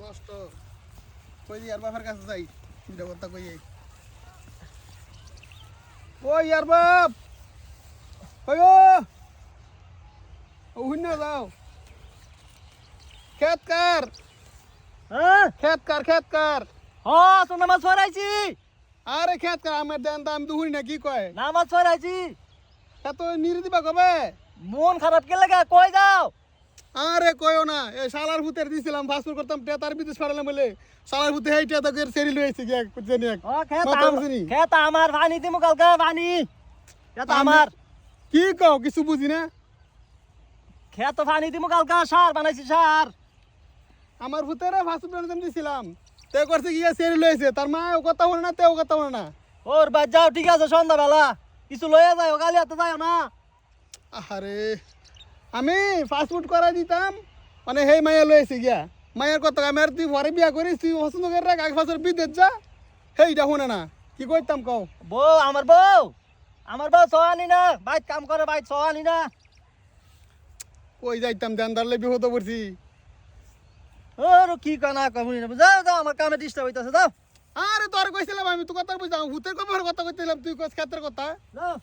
কষ্ট কই ইয়ার বাপের কাছে যাই ভিডিও কথা কই ও ইয়ার বাপ ওই ও হুন্না যাও খেত কার হ্যাঁ খেত কার হ্যাঁ তো নামাজ পড়াইছি আরে খেত কার আমার দেন দাম দুহুই না কি কয় নামাজ পড়াইছি এত নিরে দিবা কবে মন খারাপ কে লাগা কই যাও আরে কইও না এই শালার ভূতের দিছিলাম ফাসপুর করতাম টেতার বিদেশ পারালাম বলে শালার ভূতে এই টেতা করে সেরি লইছে কি এক জানি এক ও মাথা বুঝিনি। খেত আমার পানি দিমু কালকে পানি খেত আমার কি কও কিছু বুঝি না খেত পানি দিমু কালকে সার বানাইছি সার আমার ভূতেরে ফাসপুর দিছিলাম তে করছে কি সেরি লইছে তার মা ও কথা বলে না তেও কথা বলে না ওর বাদ যাও ঠিক আছে সন্ধ্যাবেলা কিছু লইয়া যাও কালি হাতে যাও না আরে আমি ফাস্টফুড করাই দিতাম মানে হেই মাইয়া লইছে গিয়া মায়ের কথা আমি আর তুই ঘরে বিয়া করিস তুই পছন্দ করে রাখ এক বছর বিদেশ যা হেইটা শুনে না কি কইতাম কও আমার বউ সহানি না বাইত কাম করে বাইত সহানি না কই যাইতাম দেনদারলে বিপদ পড়ছি ওর কি কানা কমুনি না যাও যাও আমার কামে ডিস্টার্ব হইতাছে যাও আরে তোর কইছিলাম আমি তো কথা বুঝাম ভূতের কথা কইছিলাম তুই কইছ ক্ষেত্রের কথা যাও